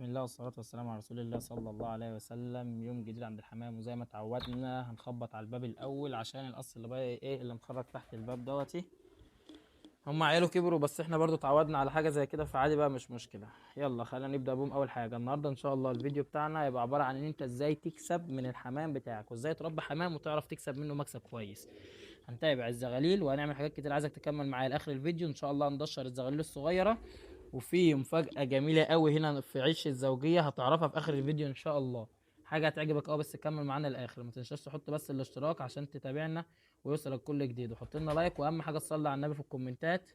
بسم الله والصلاة والسلام على رسول الله صلى الله عليه وسلم. يوم جديد عند الحمام، وزي ما اتعودنا هنخبط على الباب الأول عشان القص اللي بقى ايه اللي مخرج تحت الباب دوتي. هم عياله كبروا بس احنا برضو اتعودنا على حاجة زي كده، فعادي بقى مش مشكلة. يلا خلينا نبدأ بهم. أول حاجة النهاردة إن شاء الله الفيديو بتاعنا هيبقى عبارة عن إن أنت إزاي تكسب من الحمام بتاعك، وإزاي تربي حمام وتعرف تكسب منه مكسب كويس. هنتابع الزغاليل وهنعمل حاجات كتير، عايزك تكمل معايا لآخر الفيديو. إن شاء الله هندشر الزغاليل الصغيرة، وفي مفاجأة جميلة قوي هنا في عيش الزوجية هتعرفها في آخر الفيديو إن شاء الله. حاجة هتعجبك أوي، بس كمل معانا للآخر. ما تنساش تحط بس الاشتراك عشان تتابعنا ويوصلك كل جديد، وحط لنا لايك، وأهم حاجة تصلي على النبي في الكومنتات،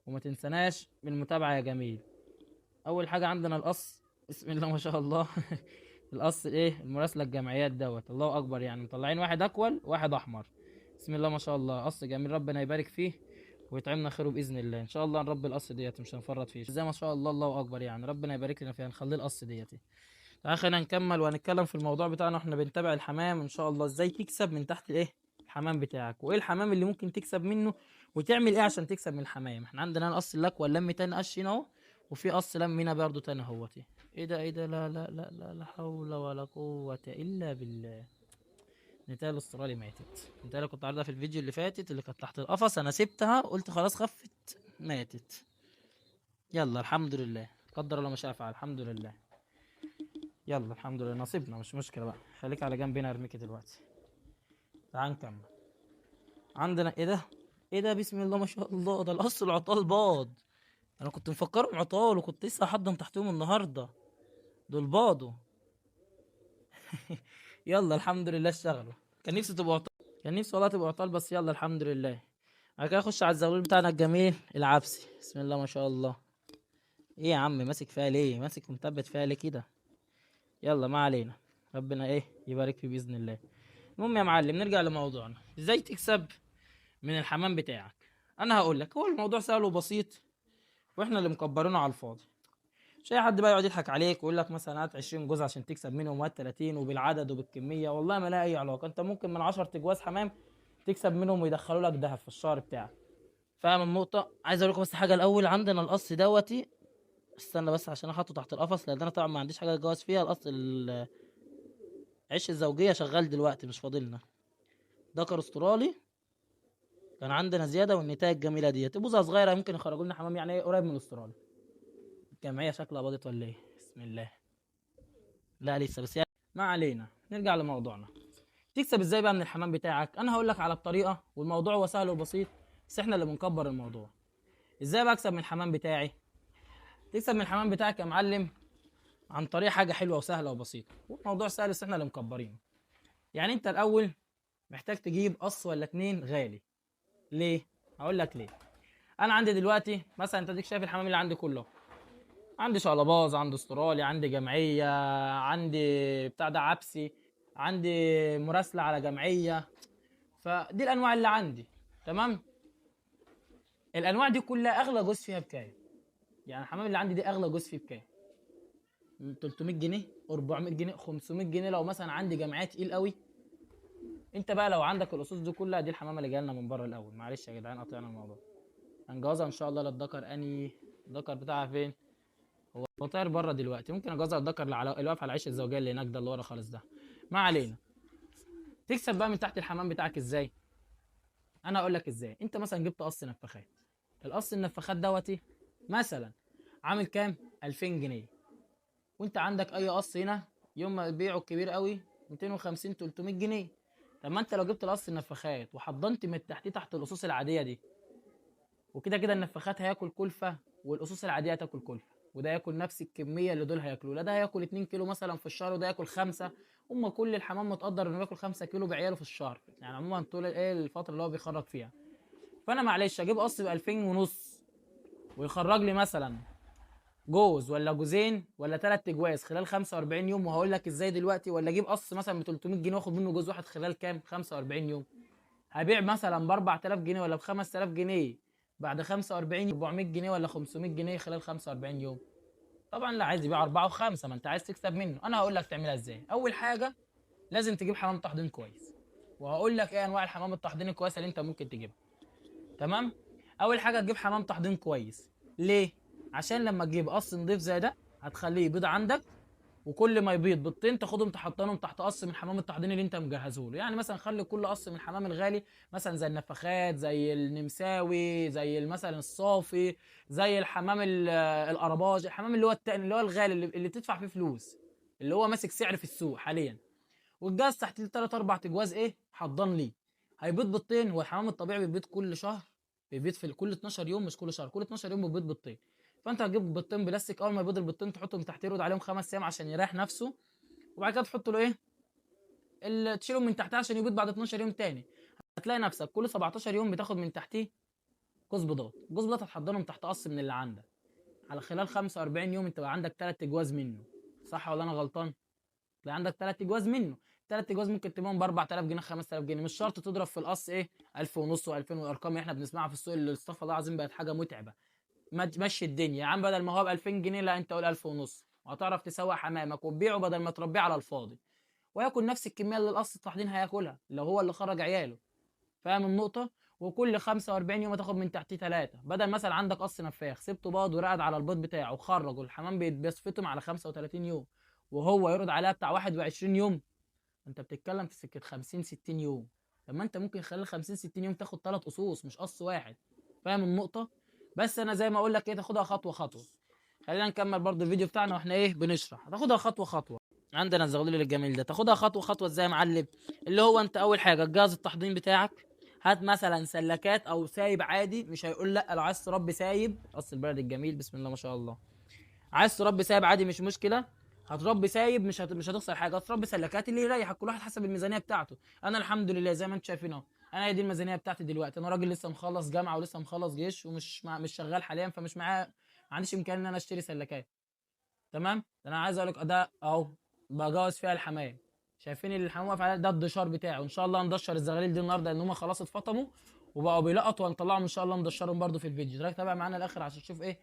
وما تنسناش من المتابعة يا جميل. أول حاجة عندنا القص، بسم الله ما شاء الله. القص إيه المراسلة الجمعيات دوت، الله أكبر، يعني مطلعين واحد أكول واحد أحمر. بسم الله ما شاء الله، قص جميل، ربنا يبارك فيه ويطعمنا خيره باذن الله. ان شاء الله نربي القص ديت، مش هنفرط فيه، زي ما شاء الله الله اكبر، يعني ربنا يبارك لنا فيها، نخليه القص ديت. تعالى خلينا نكمل وهنتكلم في الموضوع بتاعنا. احنا بنتابع الحمام ان شاء الله، ازاي تكسب من تحت الايه الحمام بتاعك، وايه الحمام اللي ممكن تكسب منه، وتعمل ايه عشان تكسب من الحمام. احنا عندنا القص الاكوى اللم تاني قش هنا اهو، وفي قص لم هنا برضه تاني اهوتي. ايه ده ايه ده، لا لا لا لا لا حول ولا قوة الا بالله. النتاية الاسترالي ماتت. النتاية اللي كنت عارضها في الفيديو اللي فاتت اللي كانت تحت القفص، انا سبتها قلت خلاص خفت، ماتت. يلا الحمد لله، قدر الله ما شاء فعل، الحمد لله. يلا الحمد لله، نصيبنا مش مشكلة بقى. خليك على جنب هنا ارميكي دلوقتي. تعال نكمل. عندنا ايه ده، ايه ده، بسم الله ما شاء الله، ده القص العطال باض. انا كنت مفكرهم عطال وكنت لسه هحضن تحتهم النهارده، دول باضوا. يلا الحمد لله اشتغلوا. كان نفسي تبقوا عطال، كان نفسي والله تبقوا عطال، بس يلا الحمد لله. بعد كده نخش على الزغلول بتاعنا الجميل العبسي، بسم الله ما شاء الله. ايه يا عم ماسك فيها ليه، ماسك ومثبت فيها ليه كده؟ يلا ما علينا، ربنا ايه يبارك فيه باذن الله. المهم يا معلم، نرجع لموضوعنا، ازاي تكسب من الحمام بتاعك. انا هقول لك، هو الموضوع سهل وبسيط، واحنا اللي مكبرينه على الفاضي. مش اي حد بقى يقعد يضحك عليك ويقول لك مثلا هات 20 جوز عشان تكسب منهم، وهات 30 وبالعدد وبالكميه، والله ما لها اي علاقه. انت ممكن من 10 تجواز حمام تكسب منهم ويدخلوا لك دهب في الشهر بتاعك. فاهم النقطه؟ عايز اقول لكم بس حاجه الاول، عندنا القص دوتي، استنى بس عشان احطه تحت القفص، لان انا طبعا ما عنديش حاجه اتجوز فيها. القص عيش الزوجيه شغال دلوقتي مش فاضلنا. ذكر استرالي كان عندنا زياده، والنتايه الجميله ديت بوزه صغيره ممكن يخرجوا لنا حمام، يعني ايه قريب من الاسترالي. الجمعيه شكلها باضت ولا ايه؟ بسم الله. لا لسه بس يعني. ما علينا، نرجع لموضوعنا. تكسب ازاي بقى من الحمام بتاعك؟ انا هقول لك على الطريقه، والموضوع هو سهل وبسيط، بس احنا اللي بنكبر الموضوع. ازاي بقى اكسب من الحمام بتاعي؟ تكسب من الحمام بتاعك يا معلم عن طريق حاجه حلوه وسهله وبسيطه، والموضوع سهل بس احنا اللي مكبرينه. يعني انت الاول محتاج تجيب قص ولا اتنين غالي. ليه؟ هقول لك ليه. انا عندي دلوقتي مثلا، انت ديك شايف الحمام اللي عندي كله، عندي شقلباز، عندي استرالي، عندي جمعيه، عندي بتاع ده عبسي، عندي مراسله على جمعيه. فدي الانواع اللي عندي. تمام. الانواع دي كلها اغلى جزء فيها بكام؟ يعني الحمام اللي عندي دي اغلى جزء فيه بكام؟ 300 جنيه، 400 جنيه، 500 جنيه، لو مثلا عندي جمعيه تقيل قوي. انت بقى لو عندك الاصوص دي كلها، دي الحمامه اللي جايه لنا من بره الاول. معلش يا جدعان قطعنا الموضوع. هنجوزها ان شاء الله للذكر. اني الذكر بتاعها فين؟ هو طاير بره دلوقتي. ممكن اجوزها للذكر اللي واقف على العيش الزوجيه اللي هناك ده، اللي ورا خالص ده. ما علينا. تكسب بقى من تحت الحمام بتاعك ازاي؟ انا اقول لك ازاي. انت مثلا جبت قص نفاخات، القص النفاخات دوتي مثلا عامل كام؟ 2000 جنيه. وانت عندك اي قص هنا يوم ما تبيعه الكبير قوي 250 300 جنيه. طب ما انت لو جبت القص النفاخات وحضنت من تحتيه تحت القصوص العاديه دي، وكده كده النفاخات هياكل كلفه، والقصوص العاديه هتاكل كلفه، وده ياكل نفس الكميه اللي دول هياكلوا. لا ده هياكل 2 كيلو مثلا في الشهر، وده ياكل 5. هم كل الحمام متقدر انه ياكل 5 كيلو بعياله في الشهر، يعني عموما طول ايه الفتره اللي هو بيخرج فيها. فانا معلش اجيب قص ب 2000 ونص ويخرج لي مثلا جوز ولا جوزين ولا 3 جواز خلال 45 يوم، وهقول لك ازاي دلوقتي. ولا اجيب قص مثلا ب 300 جنيه واخد منه جوز واحد خلال كام؟ 45 يوم. هبيع مثلا ب 4000 جنيه ولا ب 5000 جنيه بعد 45 400 جنيه ولا 500 جنيه خلال 45 يوم. طبعا لا، عايز يبيع 4 و5، ما انت عايز تكسب منه. انا هقول لك تعملها ازاي. اول حاجه لازم تجيب حمام تحضير كويس، وهقول لك ايه انواع الحمام التحضير الكويسه اللي انت ممكن تجيبها. تمام. اول حاجه تجيب حمام تحضير كويس. ليه؟ عشان لما تجيب قص نضيف زي ده هتخليه يبيض عندك، وكل ما يبيض بيضتين تاخدهم تحطهم تحت قص من حمام التحضير اللي انت مجهزه له. يعني مثلا خلي كل قص من الحمام الغالي، مثلا زي النفخات، زي النمساوي، زي مثلا الصافي، زي الحمام القرباج، الحمام اللي هو التاني اللي هو الغالي اللي بتدفع فيه فلوس، اللي هو ماسك سعر في السوق حاليا. والجهاز تحت الثلاث اربع تجواز ايه حضان ليه. هيبيض بيضتين. هو الحمام الطبيعي بيبيض كل شهر، بيبيض في كل 12 يوم، مش كل شهر، كل 12 يوم بيبيض بيضتين. فانت هتجيب بيضتين بلاستيك، اول ما يبيض البيضتين تحطهم تحت، يرد عليهم 5 ايام عشان يريح نفسه، وبعد كده تحط له ايه تشيلهم من تحتها عشان يبيض بعد 12 يوم تاني. هتلاقي نفسك كل 17 يوم بتاخد من تحتيه جوز بيضات. جوز بيضات هتحضنهم تحت قص من اللي عندك. على خلال 45 يوم انت بقى عندك 3 اجواز منه. صح ولا انا غلطان؟ تلاقي عندك 3 اجواز منه. 3 اجواز ممكن تبيعهم ب 4000 جنيه 5000 جنيه. مش شرط تضرب في القص ايه 1000 ونص و2000، والارقام اللي احنا بنسمعها في السوق اللي استغفر الله العظيم بقت حاجه متعبه. ما تمشي الدنيا يا عم، بدل ما هو ب 2000 جنيه لا انت قول 1000 ونص، وهتعرف تسوق حمامك وتبيعه بدل ما تربيه على الفاضي، وياكل نفس الكميه اللي القص الطحين هياكلها لو هو اللي خرج عياله. فاهم النقطه؟ وكل 45 يوم تاخد من تحتيه 3. بدل مثلا عندك قص نفاخ سبته باض ورقد على البيض بتاعه وخرج، والحمام بيصفتهم على 35 يوم، وهو يرد عليها بتاع 21 يوم، انت بتتكلم في سكه 50 60 يوم. طب ما انت ممكن خلال 50 60 يوم تاخد 3 قصوص مش قص واحد. فاهم النقطه؟ بس انا زي ما اقول لك ايه، تاخدها خطوه خطوه. خلينا نكمل برضو الفيديو بتاعنا واحنا ايه بنشرح. تاخدها خطوه خطوه. عندنا الزغلول الجميل ده تاخدها خطوه خطوه ازاي يا معلم؟ اللي هو انت اول حاجه تجهز التحضير بتاعك. هات مثلا سلكات او سايب عادي، مش هيقول لا لو عايز تربي سايب. قص البلد الجميل بسم الله ما شاء الله. عايز تربي سايب عادي مش مشكله. هتربي سايب مش هتخسر حاجه. هتربي سلكات اللي يريحك، كل واحد حسب الميزانيه بتاعته. انا الحمد لله زي ما انتم شايفين اهو، انا هي دي الميزانيه بتاعتي دلوقتي. انا راجل لسه مخلص جامعه ولسه مخلص جيش ومش مش شغال حاليا، فمش معايا، ما عنديش امكانيه ان انا اشتري سلكات. تمام. انا عايز اقول لك ده اهو بجوز فيها الحمام. شايفين الحمام واقف على ده الدشار بتاعه. ان شاء الله هندشر الزغاليل دي النهارده لان هم خلاص اتفطموا وبقوا بيلقطوا، وهنطلعهم ان شاء الله ندشرهم برده في الفيديو. دلوقتي تابع معانا الاخر عشان تشوف ايه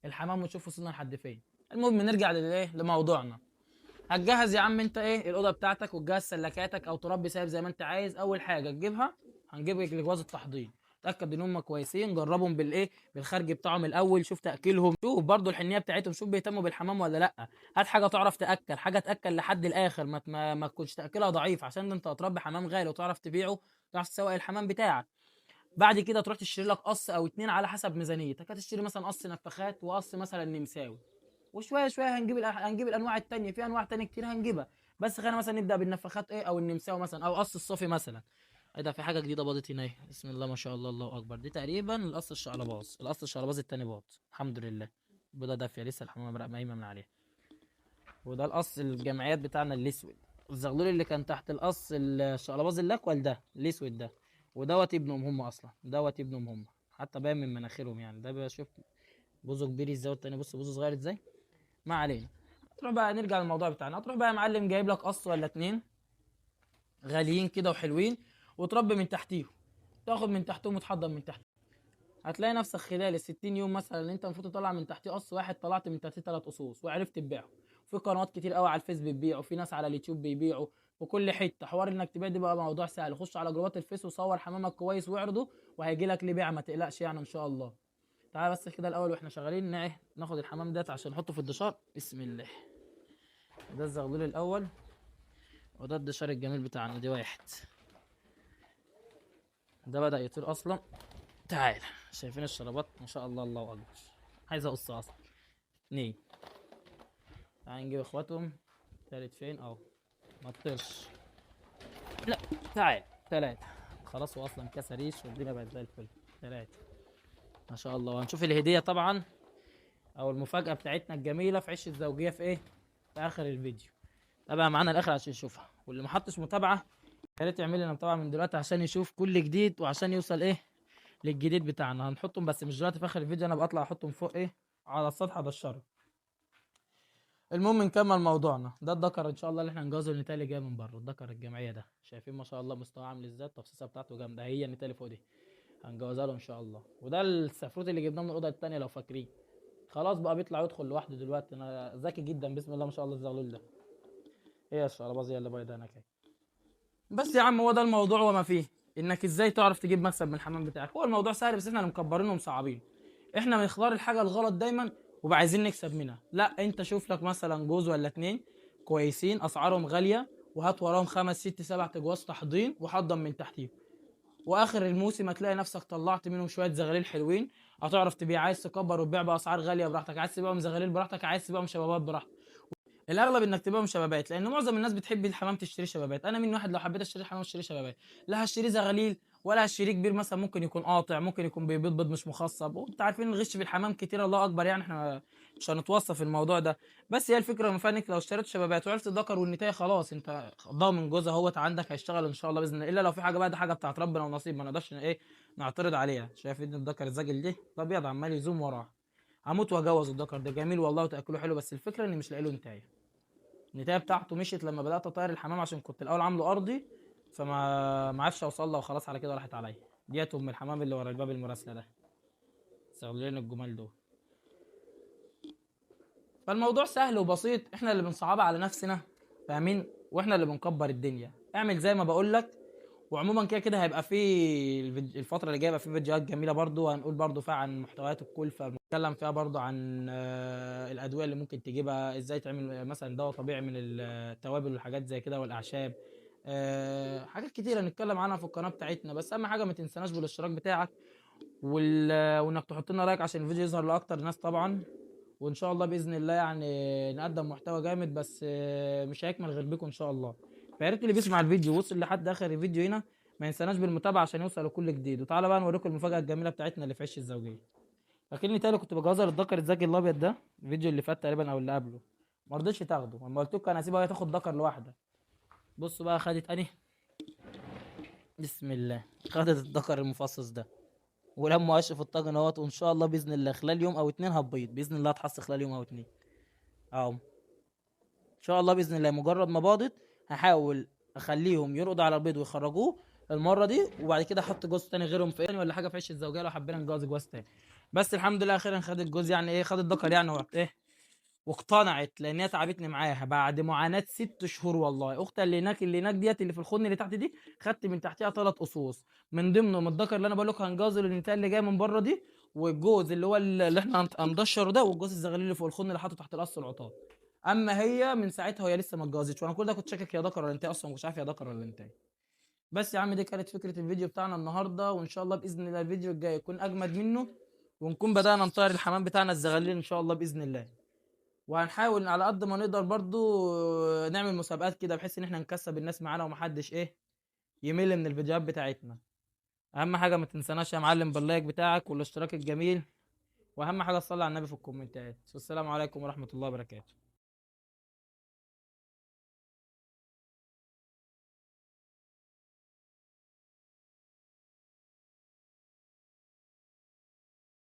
الحمام وتشوف وصلنا لحد فين. المهم نرجع للايه لموضوعنا. هتجهز يا عم انت ايه الاوضه بتاعتك وتجهز سلكاتك او تربي سايب زي ما انت عايز. اول حاجه تجيبها هنجيب لك جواز التحضير. تاكد ان هم كويسين، جربهم بالايه بالخرج بتاعهم الاول، شوف تاكلهم، شوف برضو الحنيه بتاعتهم، شوف بيهتموا بالحمام ولا لا. هات حاجه تعرف تاكل، حاجه تاكل لحد الاخر، ما تكونش تاكلها ضعيف، عشان انت هتربي حمام غالي وتعرف تبيعه، تعرف تسوق الحمام بتاعك. بعد كده تروح تشتري لك قص او اتنين على حسب ميزانيتك. هتشتري مثلا قص نفخات وقص مثلا نمساوي، وشويه شويه هنجيب الانواع التانية، في انواع تانية كتير هنجيبها. بس خلينا مثلا نبدا بالنفخات ايه او النمساوي مثلا او قص الصافي مثلا. ايه ده، في حاجه جديده باضت هنا اهي. بسم الله ما شاء الله الله اكبر. دي تقريبا القص الشقلباز. القص الشقلباز التاني باض الحمد لله. بيضه دافيه لسه الحمامه مايمه من عليها. وده القص الجمعيات بتاعنا الاسود. الزغلول اللي كان تحت القص الشقلباز الاكول ده الاسود ده. ودوت ابنهم هم اصلا، دوت ابنهم هم، حتى باين من مناخيرهم يعني. ده بشوف بوزه كبير ازاي والتاني بص بوزه صغير ازاي. ما علينا. تروح بقى نرجع للموضوع بتاعنا. هتروح بقى يا معلم جايب لك قص ولا اتنين غاليين كده وحلوين، وتربي من تحتيهم. تاخد من تحتهم وتحضر من تحت. هتلاقي نفسك خلال ال 60 يوم مثلا اللي انت المفروض تطلع من تحتيه قص واحد، طلعت من تحتيه 3 قصوص وعرفت تبيعهم. في قنوات كتير قوي على الفيس بتبيع، وفي ناس على اليوتيوب بيبيعوا. وكل حته حوار انك تبيع دي بقى موضوع سهل. خش على جروبات الفيس وصور حمامك كويس واعرضه، وهيجي لك ليه بيع، ما تقلقش يعني ان شاء الله. تعال بس كده الاول واحنا شغالين ناخد الحمام ده عشان نحطه في الدشار. بسم الله. ده الزغلول الاول، وده الدشار الجميل بتاعنا. دي واحد، ده بدأ يطير اصلا. تعال، شايفين الشرابات ما شاء الله الله اكبر. عايز اقص اصلا. اتنين. تعال نجيب اخواتهم. تالت فين اهو، ما تطيرش. لا. تعال. تلاتة. خلاص هو اصلا كسر ريش والدنيا بقت زي الفل. تلاتة ما شاء الله. وهنشوف الهدية طبعا او المفاجأة بتاعتنا الجميلة في عش الزوجية في ايه في اخر الفيديو. تابع معانا الاخر عشان يشوفها. واللي ما حطش متابعة يا ريت يعمل لنا متابعة من دلوقتي عشان يشوف كل جديد، وعشان يوصل ايه للجديد بتاعنا. هنحطهم بس مش دلوقتي، في اخر الفيديو انا بطلع احطهم فوق ايه على السطح ابشره. المهم نكمل موضوعنا. ده الدكر ان شاء الله اللي احنا هنجوزه النتايه اللي جايه من بره. الدكر الجمعيه ده شايفين ما شاء الله مستواه عامل ازاي، التفصيصه بتاعته جامده. هي النتايه اللي فوق دي هنجوزها له ان شاء الله. وده السفروت اللي جبناه من الاوضه الثانيه لو فاكرين. خلاص بقى بيطلع يدخل لوحده دلوقتي. انا ذكي جدا بسم الله ما شاء الله الزغلول ده. هي الشعرباظيه اللي بايظه هناك. بس يا عم هو ده الموضوع وما فيه. انك ازاي تعرف تجيب مكسب من الحمام بتاعك. هو الموضوع سهل بس احنا اللي مكبرينه ومصعبينه. احنا بنختار الحاجه الغلط دايما وبقى عايزين نكسب منها. لا، انت شوف لك مثلا جوز ولا اتنين كويسين اسعارهم غاليه، وهات وراهم خمس ست سبع تجواز تحضين وحضن من تحتيهم، واخر الموسم هتلاقي نفسك طلعت منهم شويه زغاليل حلوين. هتعرف تبيع، عايز تكبر وتبيع باسعار غاليه براحتك، عايز تبيعهم زغاليل براحتك، عايز تبيعهم شبابات براحتك. الاغلب انك تبيعهم شبابات، لان معظم الناس بتحب الحمام تشتري شبابات. انا من واحد لو حبيت اشتري حمام اشتري شبابات، لا هشتري زغاليل ولا هشتري كبير مثلا ممكن يكون قاطع، ممكن يكون بيبيض بيض مش مخصب، وانت عارفين الغش في الحمام كتير الله اكبر، يعني احنا مش هنتوصف في الموضوع ده. بس هي الفكره من انك لو اشتريت شبابات وعرفت الذكر والنتايه خلاص انت ضامن جوزها اهوت عندك هيشتغل ان شاء الله باذن الله. الا لو في حاجه بقى، ده حاجه بتاعت ربنا ونصيب، ما نقدرش ايه نعترض عليها. شايف ان الذكر الزاجل ده ابيض عمال يزوم وراه، هموت واجوز الذكر ده جميل والله وتاكله حلو، بس الفكره اني مش لاقي له نتايه. النتايه بتاعته مشيت لما بدات اطير الحمام، عشان كنت الاول عامله ارضي، فما عرفش اوصل له وخلاص على كده راحت عليا. ديت ام الحمام اللي ورا الباب المراسله ده، استغلين الجمال دول. فالموضوع سهل وبسيط، احنا اللي بنصعبها على نفسنا، فاهمين؟ واحنا اللي بنكبر الدنيا. اعمل زي ما بقول لك. وعموما كده كده هيبقى في الفتره اللي جايه هيبقى في فيديوهات جميله برضو، هنقول برضو فيها عن محتويات الكلفه، بنتكلم فيها برضو عن الادويه اللي ممكن تجيبها ازاي، تعمل مثلا دواء طبيعي من التوابل والحاجات زي كده والاعشاب. حاجات كتيره نتكلم عنها في القناه بتاعتنا. بس اهم حاجه ما تنسناش بالاشتراك بتاعك وانك تحط لنا لايك عشان الفيديو يظهر لاكتر ناس طبعا. وان شاء الله باذن الله يعني نقدم محتوى جامد، بس مش هيكمل غير بيكم ان شاء الله. فيا ريت اللي بيسمع الفيديو وصل لحد اخر الفيديو هنا ما ينساناش بالمتابعه عشان يوصل لكل جديد. وتعالى بقى نوريكم المفاجاه الجميله بتاعتنا اللي في عش الزوجيه. فاكرني تاني كنت بجهزر الدكر الزاجي الابيض ده الفيديو اللي فات تقريبا او اللي قبله، ما رضيتش تاخده لما قلت لكم انا هسيبها هي تاخد دكر لوحدها. بصوا بقى خدت اني، بسم الله، خدت الدكر المفصص ده. ولما اشرف الطاجن اهوت، وان شاء الله باذن الله خلال يوم او اتنين هتبيض باذن الله، هتحصل خلال يوم او اتنين اهو ان شاء الله باذن الله. مجرد ما باضت هحاول اخليهم يرقدوا على البيض ويخرجوه المره دي، وبعد كده احط جوز تاني غيرهم في ولا حاجه في عش الزوجيه لو حبينا نجوز جوز تاني. بس الحمد لله اخيرا خدت جوز، يعني ايه خدت ذكر يعني وقت ايه، واقتنعت لان هي تعبتني معاها بعد معاناه 6 شهور. والله اختها اللي هناك ديت اللي في الخن اللي تحت دي، خدت من تحتها 3 قصوص، من ضمنهم الذكر اللي انا بقول لك هنجوزه النتايه اللي جايه من بره دي، والجوز اللي هو اللي احنا هنضشره ده، والجوز الزغلول اللي فوق الخن اللي حاطه تحت القص العطار. اما هي من ساعتها وهي لسه ما اتجوزتش، وانا كل ده كنت شاكك هي ذكر ولا انتهى، اصلا مش عارف هي ذكر ولا انتهى. بس يا عم دي كانت فكره الفيديو بتاعنا النهارده، وان شاء الله باذن الله الفيديو الجاي يكون اجمد منه، ونكون بدانا نطير الحمام بتاعنا الزغالين ان شاء الله باذن الله. وهنحاول على قد ما نقدر برضو نعمل مسابقات كده بحيث ان احنا نكسب الناس معانا ومحدش ايه يمل من الفيديوهات بتاعتنا. اهم حاجه ما تنساناش يا معلم باللايك بتاعك والاشتراك الجميل، واهم حاجه تصلي على النبي في الكومنتات. والسلام عليكم ورحمه الله وبركاته.